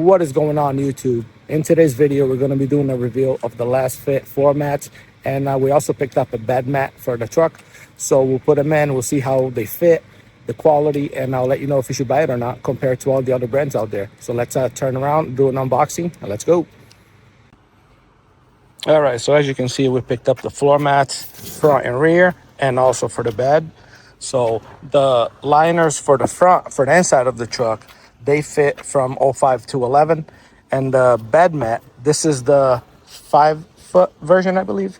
What is going on, YouTube? In today's video, we're going to be doing a review of the Lasfit floor mats, and we also picked up a bed mat for the truck. So we'll put them in, we'll see how they fit, the quality, and I'll let you know if you should buy it or not compared to all the other brands out there. So let's turn around, do an unboxing, and let's go. All right, so as you can see, we picked up the floor mats front and rear, and also for the bed. So the liners for the front, for the inside of the truck, they fit from 05 to 11. And the bed mat, this is the 5-foot version, I believe.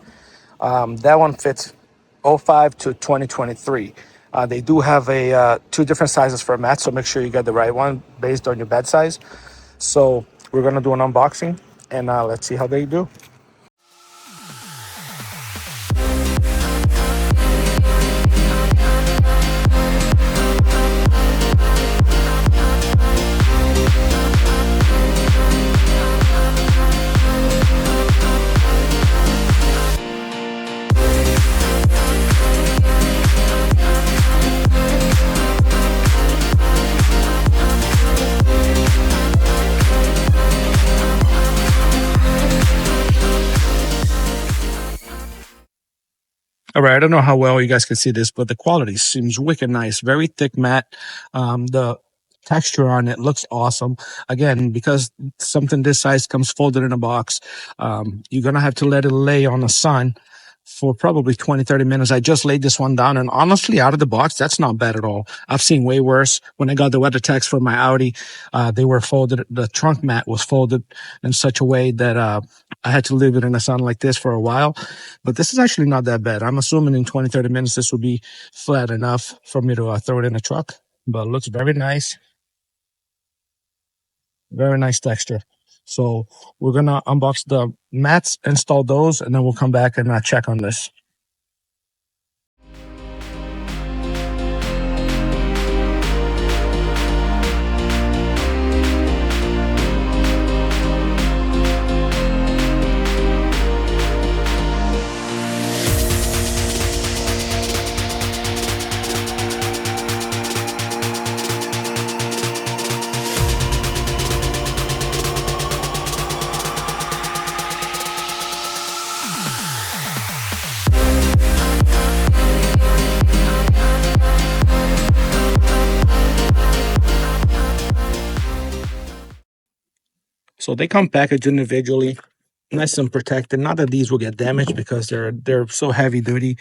That one fits 05 to 2023. They do have a two different sizes for a mat, so make sure you get the right one based on your bed size. So we're gonna do an unboxing, and let's see how they do. All right, I don't know how well you guys can see this, but the quality seems wicked nice. Very thick mat. The texture on it looks awesome. Again, because something this size comes folded in a box, you're going to have to let it lay on the sun for probably 20-30 minutes. I just laid this one down, and honestly, out of the box, that's not bad at all. I've seen way worse. When I got the weather tags for my Audi, they were folded. The trunk mat was folded in such a way that I had to leave it in the sun like this for a while. But this is actually not that bad. I'm assuming in 20-30 minutes, this will be flat enough for me to throw it in the truck. But it looks very nice. Very nice texture. So we're going to unbox the mats, install those, and then we'll come back and check on this. So they come packaged individually, nice and protected. Not that these will get damaged because they're so heavy duty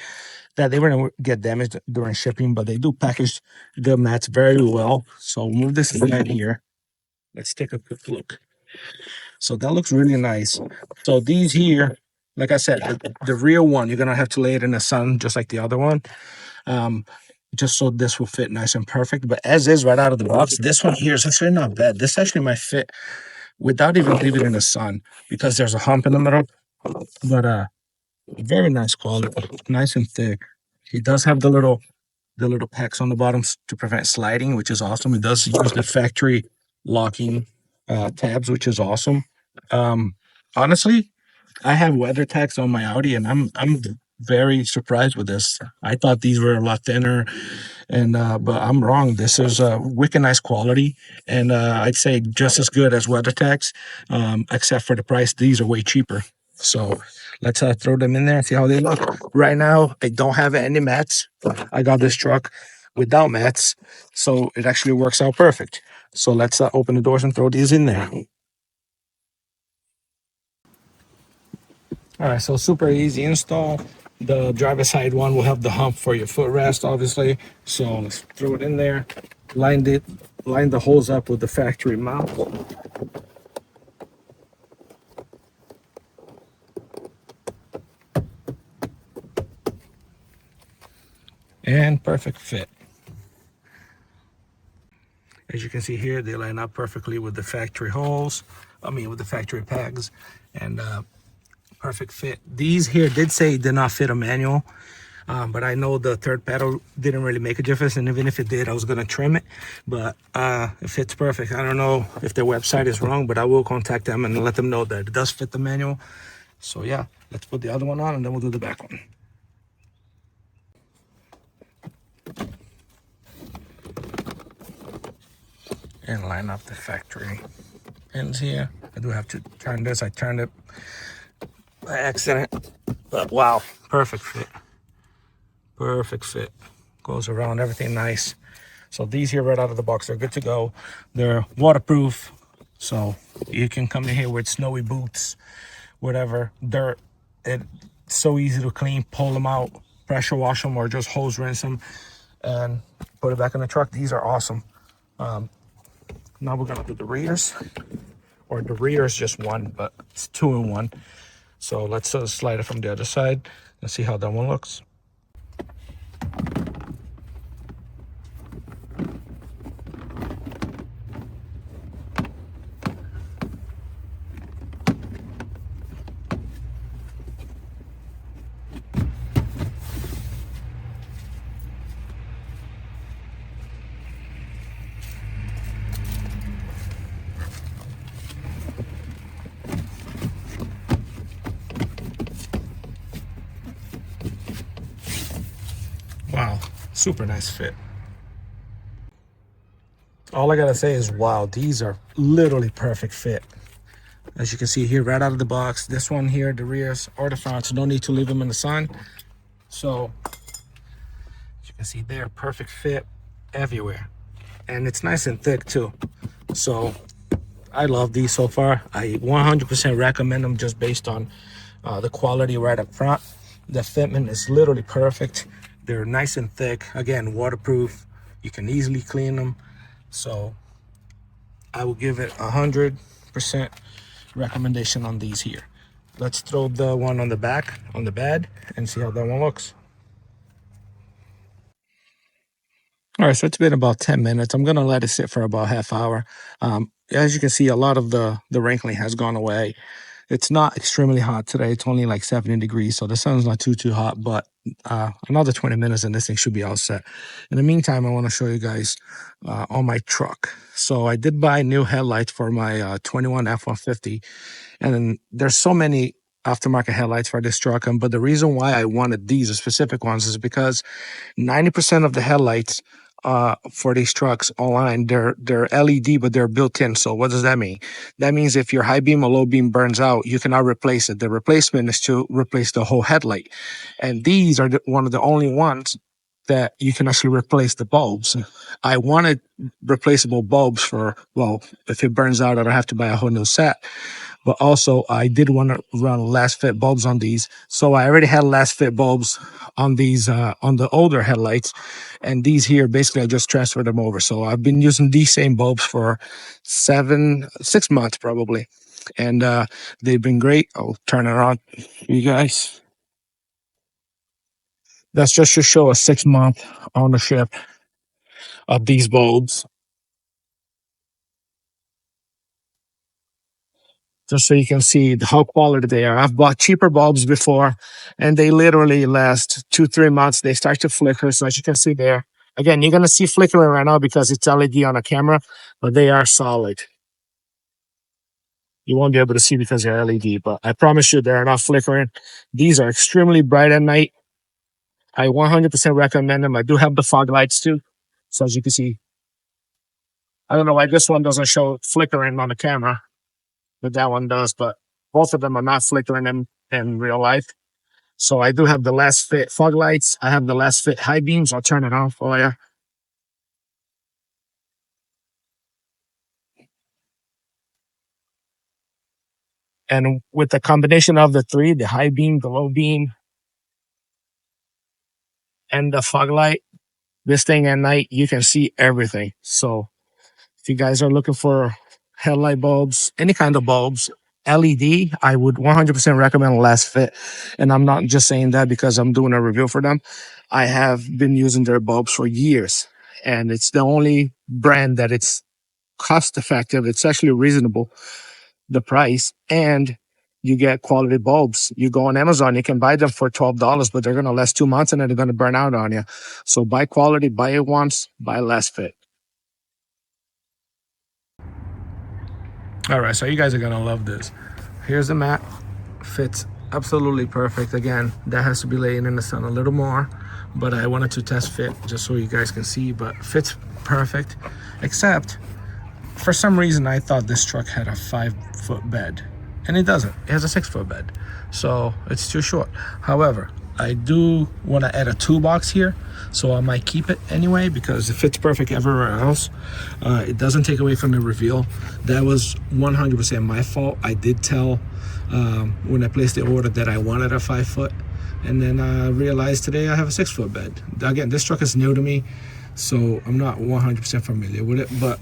that they wouldn't get damaged during shipping, but they do package the mats very well. So we'll move this aside here. Let's take a quick look. So that looks really nice. So these here, like I said, the real one, you're gonna have to lay it in the sun just like the other one. Um, just so this will fit nice and perfect. But as is right out of the box, this one here is actually not bad. This actually might fit without even leaving it in the sun because there's a hump in the middle. But very nice quality, nice and thick. It does have the little packs on the bottom to prevent sliding, which is awesome. It does use the factory locking tabs, which is awesome. Honestly, I have weather tags on my Audi, and I'm very surprised with this. I thought these were a lot thinner, and but I'm wrong. This is wicked nice quality, and I'd say just as good as weather tags, except for the price. These are way cheaper. So let's throw them in there and see how they look. Right now, I don't have any mats. I got this truck without mats, so it actually works out perfect. So let's open the doors and throw these in there. All right, so super easy install. The driver's side one will have the hump for your footrest, obviously. So let's throw it in there. Line the holes up with the factory mount. and perfect fit. As you can see here, they line up perfectly with the factory holes. I mean, with the factory pegs, and perfect fit. These here did say it did not fit a manual, but I know the third pedal didn't really make a difference, and even if it did, I was gonna trim it, but it fits perfect. I don't know if their website is wrong, but I will contact them and let them know that it does fit the manual. So yeah, let's put the other one on and then we'll do the back one. And line up the factory pins here. I do have to turn this. I turned it by accident, but wow, perfect fit. Perfect fit. Goes around everything nice. So these here right out of the box, they're good to go. They're waterproof, so you can come in here with snowy boots, whatever, dirt. It's so easy to clean. Pull them out, pressure wash them, or just hose rinse them and put it back in the truck. These are awesome. Now we're gonna do the rears, or the rear is just one, but it's two in one. So let's slide it from the other side and see how that one looks. Wow, super nice fit. All I gotta say is, wow, these are literally perfect fit. As you can see here, right out of the box, this one here, the rears or the fronts, no need to leave them in the sun. So as you can see, they're perfect fit everywhere. And it's nice and thick too. So I love these so far. I 100% recommend them just based on the quality right up front. The fitment is literally perfect. They're nice and thick. Again, waterproof. You can easily clean them. So I will give it 100% recommendation on these here. Let's throw the one on the back, on the bed, and see how that one looks. All right, so it's been about 10 minutes. I'm gonna let it sit for about half hour. As you can see, a lot of the wrinkling has gone away. It's not extremely hot today. It's only like 70 degrees, so the sun's not too hot, but another 20 minutes and this thing should be all set. In the meantime, I want to show you guys on my truck. So I did buy new headlights for my 21 F-150, and there's so many aftermarket headlights for this truck, but the reason why I wanted these specific ones is because 90% of the headlights for these trucks online, they're LED, but they're built in. So what does that mean? That means if your high beam or low beam burns out, you cannot replace it. The replacement is to replace the whole headlight. And these are one of the only ones that you can actually replace the bulbs. I wanted replaceable bulbs for, well, if it burns out, I don't have to buy a whole new set. But also I did want to run Lasfit bulbs on these. So I already had Lasfit bulbs on these, on the older headlights. And these here, basically, I just transferred them over. So I've been using these same bulbs for 6 months probably. And they've been great. I'll turn it on for you guys. That's just to show a 6-month ownership of these bulbs. Just so you can see how quality they are. I've bought cheaper bulbs before, and they literally last 2-3 months. They start to flicker, so as you can see there. Again, you're gonna see flickering right now because it's LED on a camera, but they are solid. You won't be able to see because they're LED, but I promise you they're not flickering. These are extremely bright at night. I 100% recommend them. I do have the fog lights too, so as you can see. I don't know why this one doesn't show flickering on the camera, but that one does. But both of them are not flickering in real life. So I do have the Lasfit fog lights. I have the Lasfit high beams. I'll turn it on for you. And with the combination of the three, the high beam, the low beam, and the fog light, this thing at night, you can see everything. So if you guys are looking for headlight bulbs, any kind of bulbs, LED, I would 100% recommend Lasfit. And I'm not just saying that because I'm doing a review for them. I have been using their bulbs for years, and it's the only brand that it's cost effective. It's actually reasonable, the price, and you get quality bulbs. You go on Amazon, you can buy them for $12, but they're going to last 2 months and then they're going to burn out on you. So buy quality, buy it once, buy Lasfit. All right, so you guys are going to love this. Here's the mat. Fits absolutely perfect. Again, that has to be laying in the sun a little more, but I wanted to test fit just so you guys can see, but fits perfect, except for some reason I thought this truck had a 5-foot bed, and it doesn't. It has a 6-foot bed, so it's too short. However, I do want to add a toolbox here, so I might keep it anyway because it fits perfect everywhere else. It doesn't take away from the reveal. That was 100% my fault. I did tell when I placed the order that I wanted a 5-foot, and then I realized today I have a 6-foot bed. Again, this truck is new to me, so I'm not 100% familiar with it, but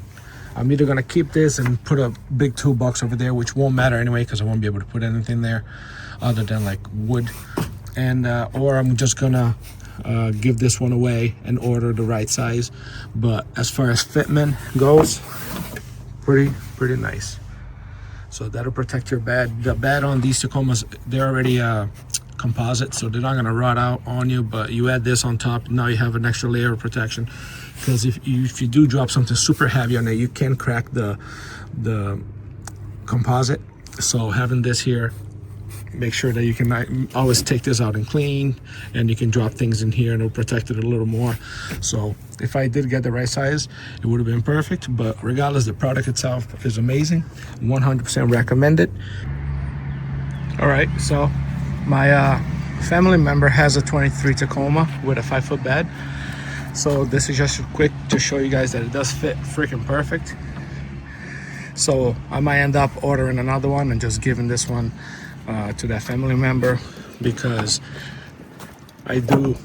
I'm either gonna keep this and put a big toolbox over there, which won't matter anyway because I won't be able to put anything there other than like wood, and or I'm just gonna give this one away and order the right size. But as far as fitment goes, pretty nice. So that'll protect your bed. The bed on these Tacomas, they're already composite, so they're not going to rot out on you, but you add this on top, now you have an extra layer of protection, because if you do drop something super heavy on it, you can crack the composite. So having this here, make sure that you can always take this out and clean, and you can drop things in here and it'll protect it a little more. So if I did get the right size, it would have been perfect, but regardless, the product itself is amazing. 100% recommend it. All right, so my family member has a 23 Tacoma with a 5-foot bed, so this is just quick to show you guys that it does fit freaking perfect. So I might end up ordering another one and just giving this one to that family member, because I do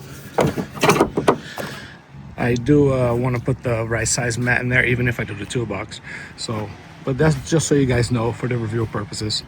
want to put the right size mat in there, even if I do the toolbox. So, but that's just so you guys know for the review purposes.